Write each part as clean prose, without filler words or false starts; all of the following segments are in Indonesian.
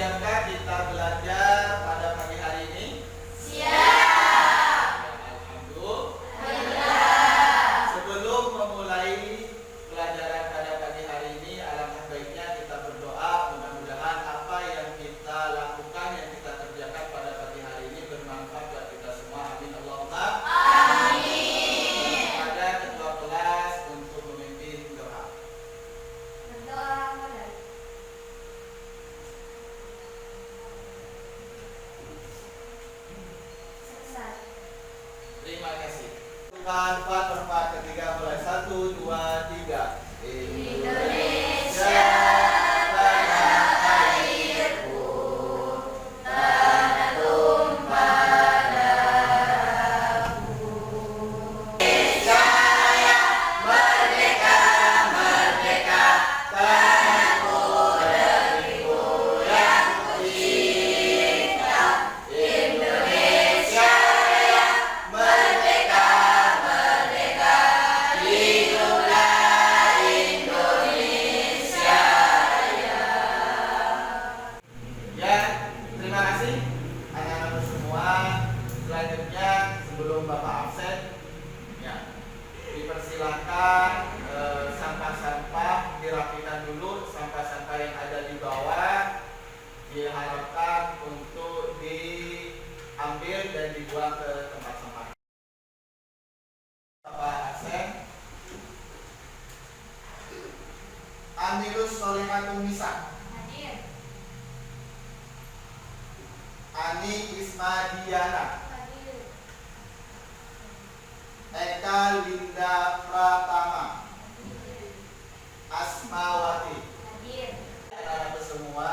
siapkah kita belajar pada pagi hari ini? Siap. Alhamdulillah. Sebelum memulai pelajaran pada pagi hari ini, alangkah baiknya kita berdoa. Mudah-mudahan apa yang kita lakukan, yang kita kerjakan pada pagi hari ini bermanfaat buat kita semua. Amin Allahumma. Amin. Pada ketua kelas untuk memimpin doa. Berdoa mulai. Selesai. Terima kasih. Tuhan Father ketiga mulai 1, 2, 3. Indonesia tanah airku, tanah tumpah darahku. Indonesia yang merdeka, merdeka, tanahku negeriku yang kucinta. Indonesia yang merdeka, merdeka, hiduplah Indonesia Raya. Ya, terima kasih anak-anak semua. Selanjutnya sebelum Bapak absen, ya, dipersilahkan sampah-sampah dirapikan dulu. Sampah-sampah yang ada di bawah diharapkan untuk diambil dan dibuang ke tempat sampah. Bapak absen. Anilus Solihatun Nisa, Hadir. Ani Ismadiana, Hadir. Eka Linda Pratama, Asmawati. Hadir. Anak-anak semua,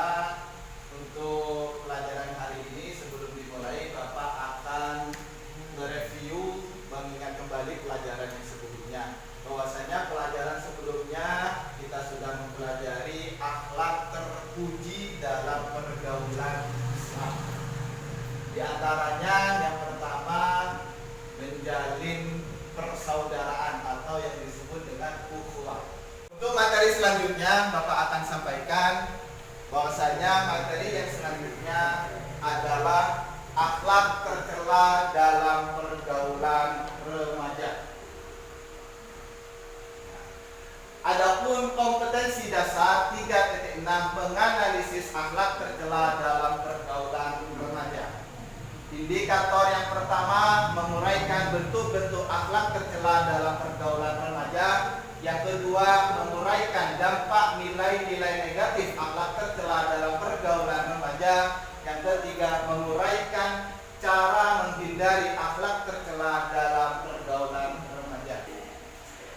untuk pelajaran hari ini sebelum dimulai Bapak akan mereview, mengingat kembali pelajaran yang sebelumnya. Bahwasanya pelajaran sebelumnya kita sudah mempelajari akhlak terpuji dalam pergaulan Islam. Di antaranya yang pertama, menjalin persaudaraan atau yang disebut dengan ukhuwah. Untuk materi selanjutnya Bapak akan sampaikan bahwasanya materi yang selanjutnya adalah akhlak tercela dalam pergaulan remaja. Adapun kompetensi dasar 3.6 menganalisis akhlak tercela dalam pergaulan remaja. Indikator yang pertama, menguraikan bentuk-bentuk akhlak tercela dalam pergaulan remaja. Yang kedua, menguraikan dampak nilai-nilai negatif akhlak tercela dalam pergaulan remaja. Yang ketiga, menguraikan cara menghindari akhlak tercela dalam pergaulan remaja.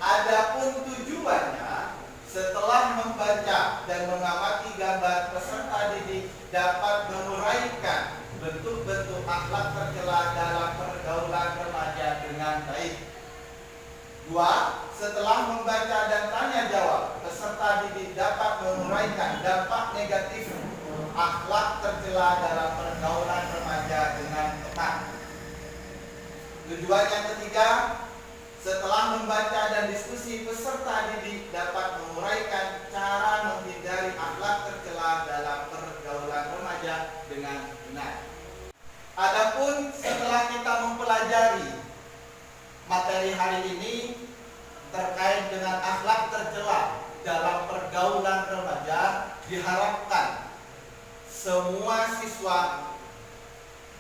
Adapun tujuannya, setelah membaca dan mengamati gambar, peserta didik dapat menguraikan bentuk-bentuk akhlak tercela dalam pergaulan remaja dengan baik. 2. Setelah membaca dan tanya jawab, peserta didik dapat menguraikan dampak negatif akhlak tercela dalam pergaulan remaja dengan tepat. Tujuan yang ketiga, setelah membaca dan diskusi, peserta didik dapat menguraikan cara menghindari akhlak tercela dalam pergaulan remaja dengan benar. Adapun setelah kita mempelajari materi hari ini terkait dengan akhlak tercela dalam pergaulan remaja, diharapkan semua siswa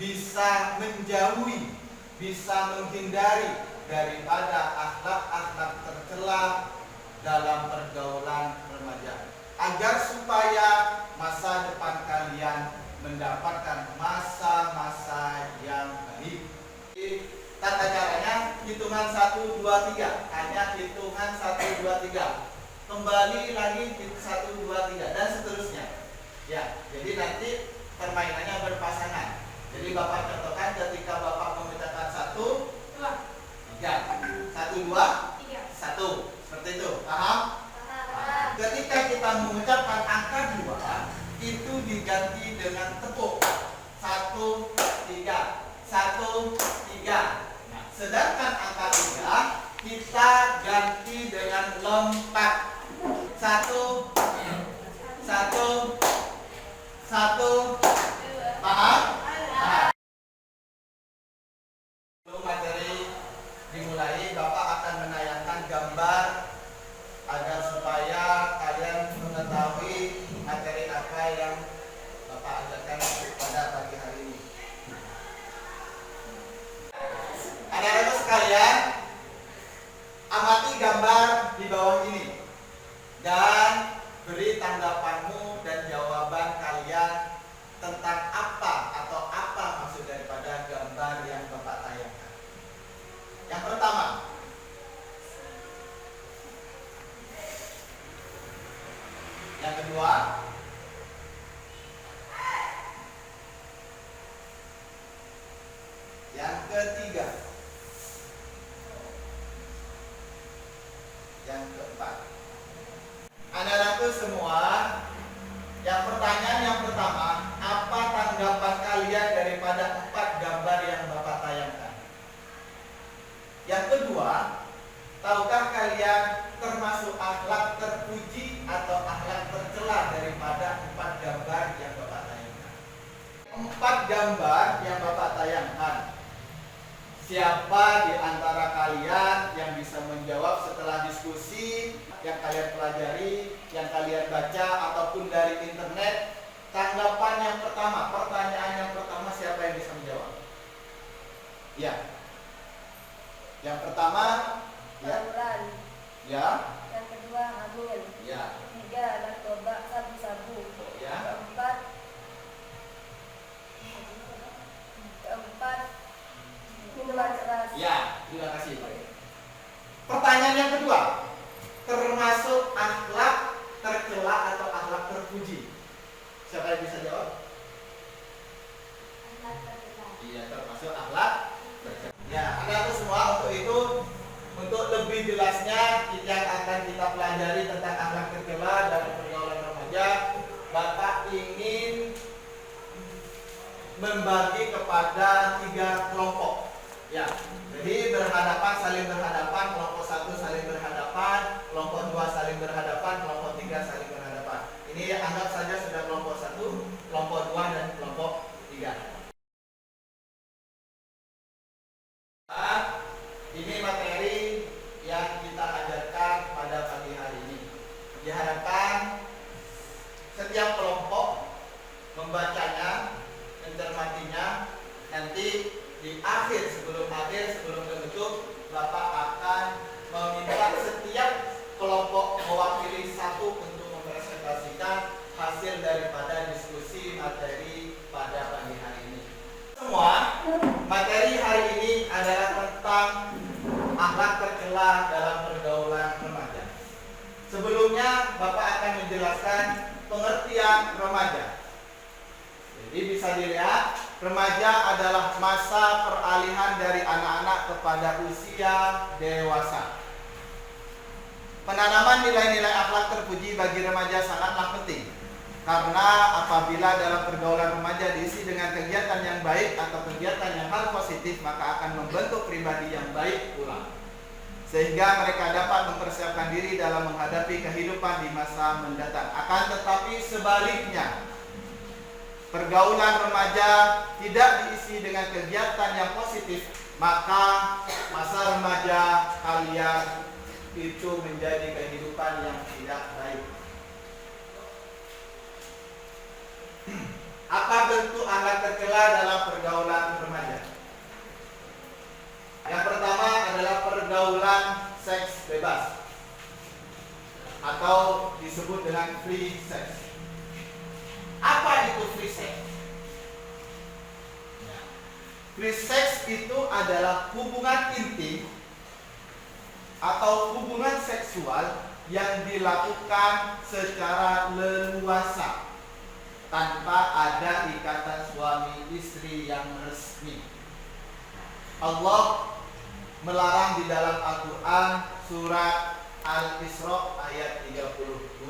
bisa menjauhi, bisa menghindari daripada akhlak-akhlak tercela dalam pergaulan remaja, agar supaya masa depan kalian mendapatkan masa-masa yang baik. Tata caranya hitungan 1, 2, 3, hanya hitungan 1, 2, 3, kembali lagi 1, 2, 3 dan seterusnya. Ya, jadi nanti permainannya berpasangan. Jadi Bapak contohkan ketika Bapak mengucapkan 1, 2, 3, 1, 2, 1, seperti itu. Paham? Ketika kita mengucapkan angka 2, itu diganti dengan tepuk. 1, 3, 1, 3. Nah, sedangkan angka 3 kita ganti dengan lompat. 1, 1, 1, Satu. Paham? Paham. Sebelum materi dimulai, Bapak akan menayangkan gambar agar supaya kalian mengetahui materi apa yang Bapak ajarkan pada pagi hari ini. Anak-anak sekalian, amati gambar di bawah ini dan beri tanggapanmu dan jawaban kalian tentang apa atau apa maksud daripada gambar yang Bapak tayangkan. Yang pertama, yang kedua, yang ketiga, yang keempat. Anak-anakku semua, yang pertama, apa tanggapan kalian daripada 4 gambar yang Bapak tayangkan? Yang kedua, tahukah kalian termasuk akhlak terpuji atau akhlak tercela daripada 4 gambar yang Bapak tayangkan? 4 gambar yang Bapak tayangkan, siapa di antara kalian yang bisa menjawab setelah diskusi yang kalian pelajari, yang kalian baca ataupun dari internet? Tanggapan yang pertama, pertanyaan yang pertama, siapa yang bisa menjawab? Ya. Yang pertama, ya. Tawuran. Ya. Yang kedua hamil. Ya. Ketiga narkoba, sabu-sabu. Ya. Keempat minuman keras. Ya, terima kasih. Pertanyaan yang kedua, termasuk akhlak tercela atau akhlak terpuji? Siapa yang bisa jawab? Iya, termasuk akhlak tercela. Ya, anak-anak semua, untuk itu, untuk lebih jelasnya yang akan kita pelajari tentang akhlak tercela dalam pergaulan remaja, Bapak ingin membagi kepada 3 kelompok. Ya, jadi saling berhadapan, kelompok 1 saling berhadapan, kelompok 2 saling berhadapan, kelompok 3 saling berhadapan. Ini anggap saja sudah kelompok 1, kelompok 2 dan kelompok 3. Ini materi yang kita ajarkan pada pagi hari ini. Diharapkan setiap kelompok membacanya, mencermatinya. Nanti di sebelum menutup, Bapak akan meminta setiap kelompok mewakili 1 untuk mempresentasikan hasil daripada diskusi materi pada pagi hari ini. Semua materi hari ini adalah tentang akhlak tercela dalam pergaulan remaja. Sebelumnya Bapak akan menjelaskan pengertian remaja. Jadi bisa dilihat, remaja adalah masa peralihan dari anak-anak kepada usia dewasa. Penanaman nilai-nilai akhlak terpuji bagi remaja sangatlah penting, karena apabila dalam pergaulan remaja diisi dengan kegiatan yang baik atau kegiatan yang hal positif, maka akan membentuk pribadi yang baik pula, sehingga mereka dapat mempersiapkan diri dalam menghadapi kehidupan di masa mendatang. Akan tetapi sebaliknya, pergaulan remaja tidak diisi dengan kegiatan yang positif, maka masa remaja kalian itu menjadi kehidupan yang tidak baik. Apa bentuk akhlak tercela dalam pergaulan remaja? Yang pertama adalah pergaulan seks bebas atau disebut dengan free sex. Apa itu free sex? Free sex itu adalah hubungan intim atau hubungan seksual yang dilakukan secara leluasa tanpa ada ikatan suami istri yang resmi. Allah melarang di dalam Al-Quran surat Al-Isra ayat 32.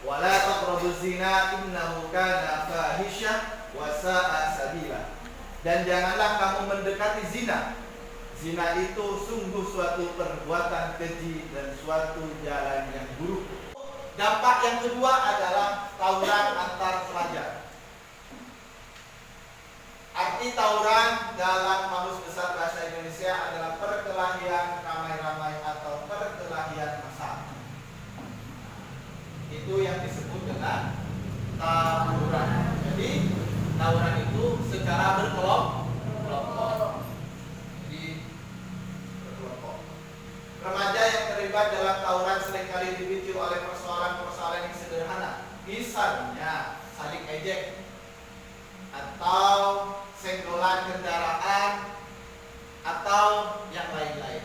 Wala taqrabuz zina innahu kana fahisyah wa sa'a sabila. Dan janganlah kamu mendekati zina. Zina itu sungguh suatu perbuatan keji dan suatu jalan yang buruk. Dampak yang kedua adalah tawuran antar pelajar. Arti tawuran dalam Kamus Besar Bahasa Indonesia adalah perkelahian ramai-ramai atau perkelahian massal. Itu yang disebut dengan tawuran. Jadi tawuran itu secara berkelompok. Jadi berkelompok. Remaja yang terlibat dalam tawuran seringkali dipicu oleh persoalan-persoalan yang sederhana. Misalnya saling ejek atau senggolan kendaraan atau yang lain-lain.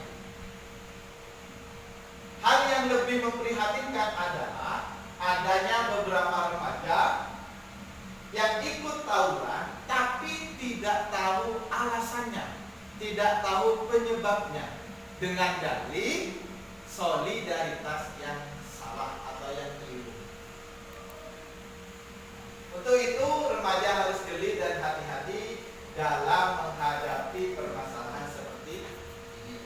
Hal yang lebih memprihatinkan adalah adanya beberapa remaja yang ikut tawuran tapi tidak tahu alasannya, tidak tahu penyebabnya, dengan dalih solidaritas yang salah atau yang keliru. Untuk itu remaja harus jeli dan hati-hati dalam menghadapi permasalahan seperti ini.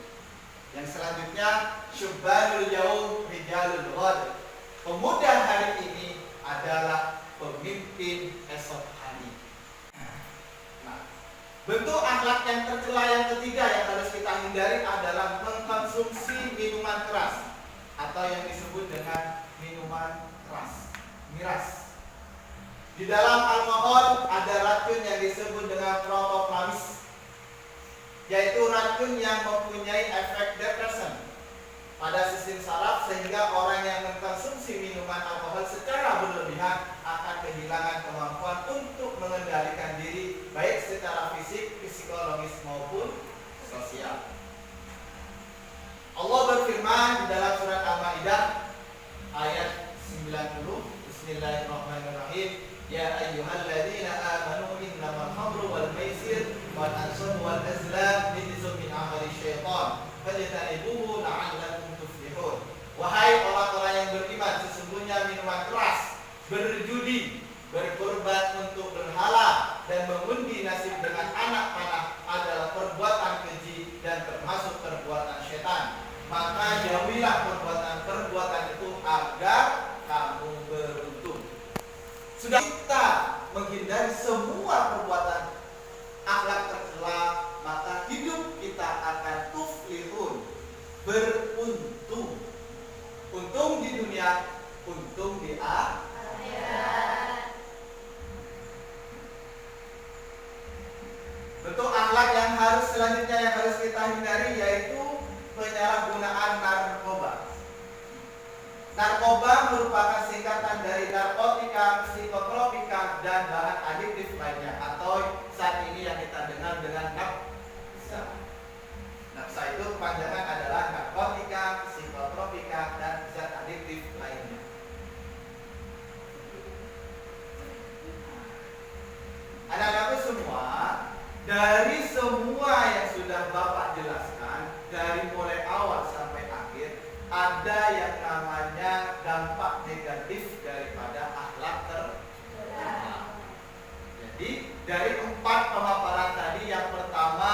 Yang selanjutnya, syubbanul yaum rijalul ghad. Pemuda hari ini adalah pemimpin esok hari. Nah, bentuk akhlak yang tercela yang ketiga yang harus kita hindari adalah mengkonsumsi minuman keras atau yang disebut dengan minuman keras, miras. Di dalam alkohol ada racun yang disebut dengan protoplamis, yaitu racun yang mempunyai efek depresan pada sistem saraf, sehingga orang yang mengkonsumsi minuman alkohol secara berlebihan akan kehilangan kemampuan untuk mengendalikan diri baik secara fisik, psikologis maupun sosial. Allah berfirman di dalam surat Al-Maidah ayat 90, Bismillahirrahmanirrahim. Ya ayyuhalladzina amanu innamal khamru wal maisir wal ansab wal azlam rijzun min amali syaitan fajtanibuhu la'allakum tuflihun. Wahai orang-orang yang beriman, sesungguhnya minuman keras, berjudi, berkorban untuk berhala dan mengundi nasib dengan anak panah adalah perbuatan keji dan termasuk perbuatan syaitan. Maka jauhilah perbuatan itu agar kamu beruntung. Sudah kita menghindari semua perbuatan akhlak tercela, maka hidup kita akan tuflihun, beruntung. Untung di dunia, untung di akhirat. Bentuk akhlak yang harus selanjutnya yang harus kita hindari yaitu penyalahgunaan narkoba. Narkoba merupakan singkatan dari narkotika, psikotropika, dan bahan adiktif lainnya, atau saat ini yang kita dengar dengan nafsa. Nafsa itu kepanjangan adalah narkotika, psikotropika, dan zat adiktif lainnya. Anak-anakku semua, dari semua yang sudah Bapak jelaskan, dari mulai awal sampai akhir, ada yang namanya dampak negatif daripada akhlak tercela. Jadi dari 4 pemaparan tadi, yang pertama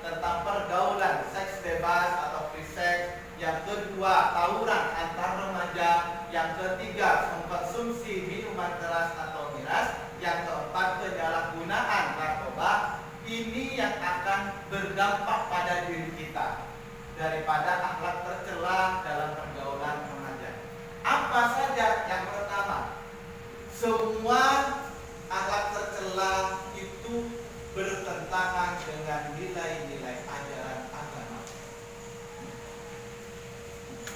tentang pergaulan seks bebas atau free sex, yang kedua tawuran antar remaja, yang ketiga mengkonsumsi minuman keras atau miras, yang keempat penyalahgunaan narkoba. Ini yang akan berdampak pada diri kita daripada akhlak tercela dalam pergaulan remaja. Apa saja? Yang pertama, semua akhlak tercela itu bertentangan dengan nilai-nilai ajaran agama.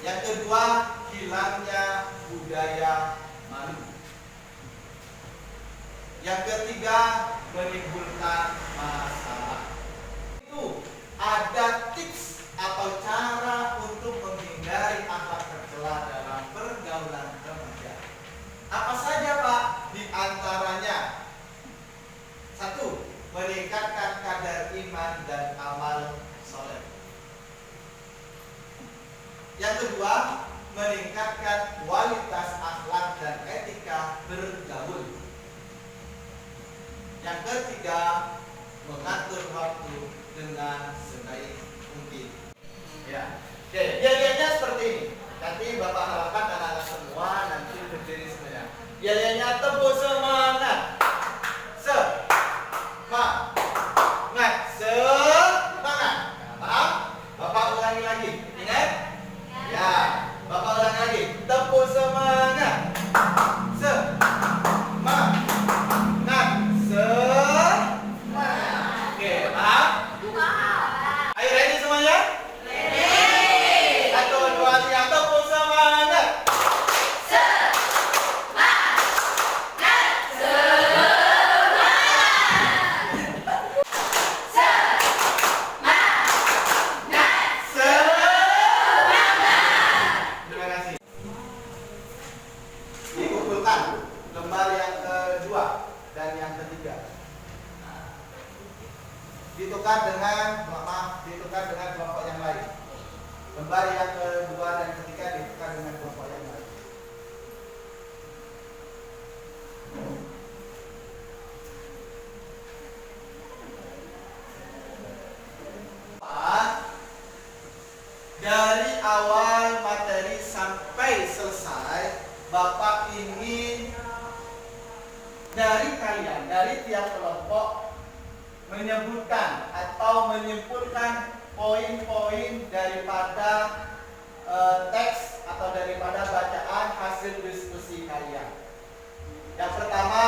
Yang kedua, hilangnya budaya malu. Yang ketiga, menimbulkan masalah. Itu ada tips atau cara untuk menghindari akhlak tercela dalam pergaulan remaja. Apa saja Pak? Di antaranya, 1. Meningkatkan kadar iman dan amal soleh. Yang kedua, meningkatkan kualitas akhlak dan etika bergaul. Yang ketiga, mengatur waktu dengan sebaik mungkin. Ya, oke, yel-yelnya seperti ini. Nanti Bapak harapkan anak-anak semua nanti berdiri semuanya. Yel-yelnya tepuk semangat. Semangat. ditukar dengan kelompok yang lain. Lembar yang kedua dan ketiga ditukar dengan kelompok yang lain. Dari awal materi sampai selesai, Bapak ingin dari kalian, dari tiap kelompok menyebutkan atau menyimpulkan poin-poin daripada teks atau daripada bacaan hasil diskusi kalian. Yang pertama,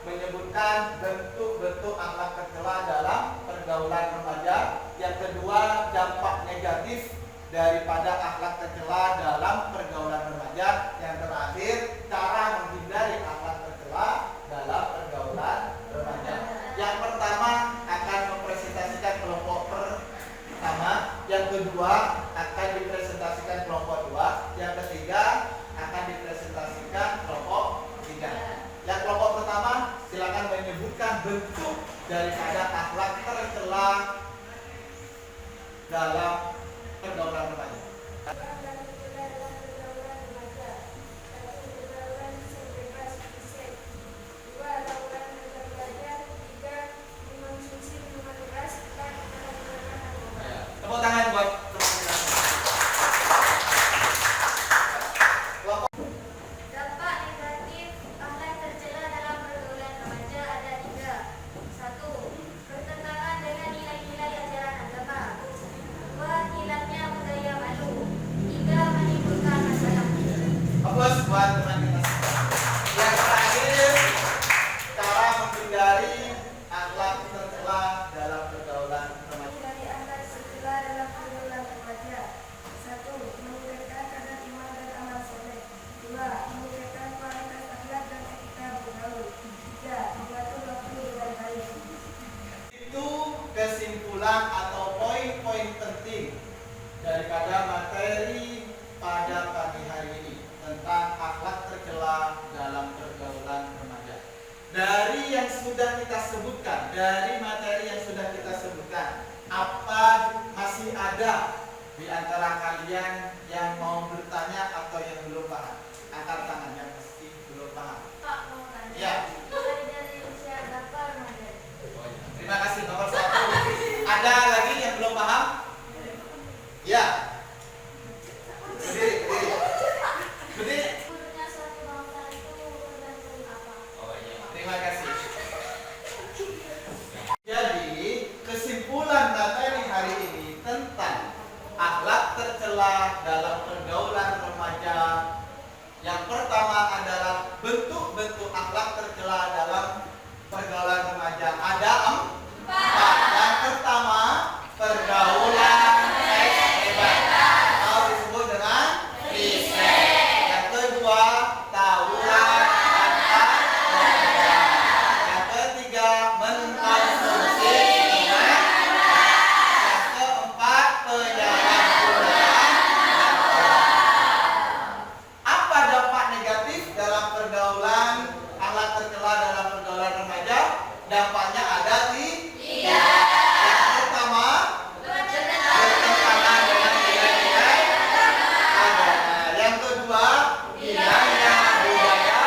menyebutkan bentuk-bentuk akhlak tercela dalam pergaulan remaja. Yang kedua, dampak negatif daripada akhlak tercela dalam pergaulan remaja. Yang terakhir, cara menghindari akhlak tercela dalam pergaulan remaja. Yang pertama akan mempresentasikan kelompok pertama, yang kedua akan dipresentasikan kelompok dua, yang ketiga akan dipresentasikan kelompok tiga. Yang kelompok pertama, silakan menyebutkan bentuk daripada akhlak tercela dalam pergaulan remaja. Tepuk tangan buat dampak negatif akhlak tercela dalam pergaulan remaja ada 3. 1. Bertentangan dengan nilai-nilai ajaran agama. 2. Hilangnya budaya malu. 3. Menimbulkan masalah. fokus buat teman kita semua. Yang terakhir, cara menghindari akhlak tercela dalam pergaulan remaja. Dari akhlak tercela dalam pergaulan remaja. 1. Meningkatkan kadar iman dan amal soleh. 2. Meningkatkan kualitas akhlak dan etika bergaul. 3. Mengatur waktu dengan baik. Itu kesimpulan atau poin-poin penting daripada materi pada pagi hari ini tentang akhlak tercela dalam pergaulan remaja. Dari yang sudah kita sebutkan, dari materi yang sudah kita sebutkan, apa masih ada di antara kalian yang mau bertanya atau yang belum paham? Angkat tangan yang pasti belum paham. Pak, mau tanya. Ya. Mulai dari usia berapa remaja? Terima kasih, nomor 1. Ada lagi yang belum paham? Ya. Berdiri, berdiri. Berdiri. Umurnya suatu bangsa itu tergantung apa? Terima kasih. Jadi, kesimpulan materi hari ini tentang akhlak tercela dalam pergaulan remaja. Yang pertama adalah bentuk-bentuk akhlak tercela dalam pergaulan remaja. Ada 4. Yang pertama, pergaulan seks bebas atau disebut dengan free sex. Yang kedua, tawuran antar remaja. Yang ketiga, mengkonsumsi minuman. Yang keempat, penyalahgunaan narkoba. Apa dampak negatif dalam pergaulan akhlak tercela dalam pergaulan remaja? Dampaknya ada 3. Yang pertama, bertentangan dengan nilai-nilai agama. Yang kedua, hilangnya budaya.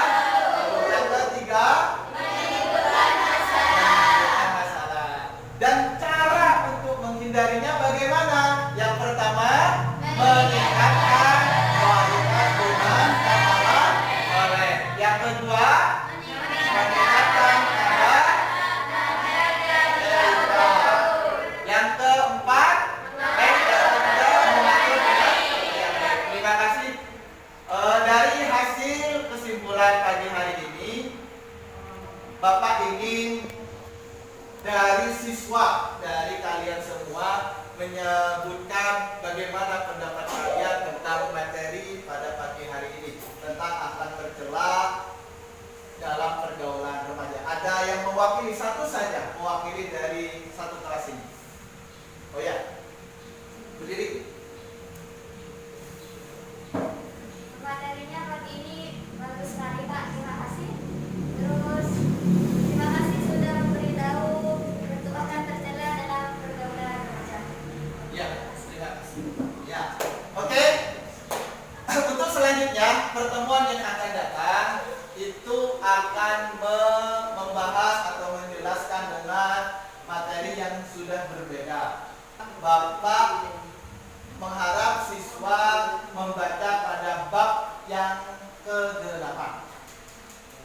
Yang ketiga, menimbulkan masalah. Dan cara untuk menghindarinya bagaimana? Yang pertama, meningkatkan kualitas hubungan antara oleh. Yang kedua, meningkatkan kadar etika. Yang keempat, mengatur dengan yang baik. Terima kasih. Dari hasil kesimpulan pagi hari ini, Bapak ingin dari siswa, dari kalian semua menyebutkan bagaimana pendapat kalian tentang materi pada pagi hari ini tentang akhlak tercela dalam pergaulan remaja. Ada yang mewakili, satu saja mewakili dari satu kelas ini. Oh ya, berdiri. Materinya pagi ini bagus sekali Pak, terima kasih. Terus terima kasih sudah memberitahu bentuk akhlak tercela dalam Bapak mengharap siswa membaca pada bab yang ke-8.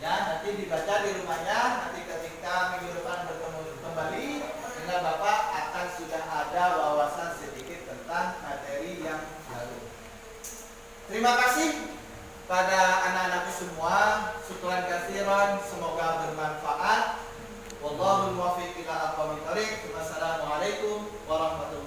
Ya, nanti dibaca di rumahnya. Nanti ketika minggu depan bertemu kembali, sehingga Bapak akan sudah ada wawasan sedikit tentang materi yang baru. Terima kasih pada anak-anakku semua. Syukran katsiran, semoga bermanfaat. Wallahul muwaffiq ila aqwamit thoriq. Wassalamualaikum warahmatullahi wabarakatuh.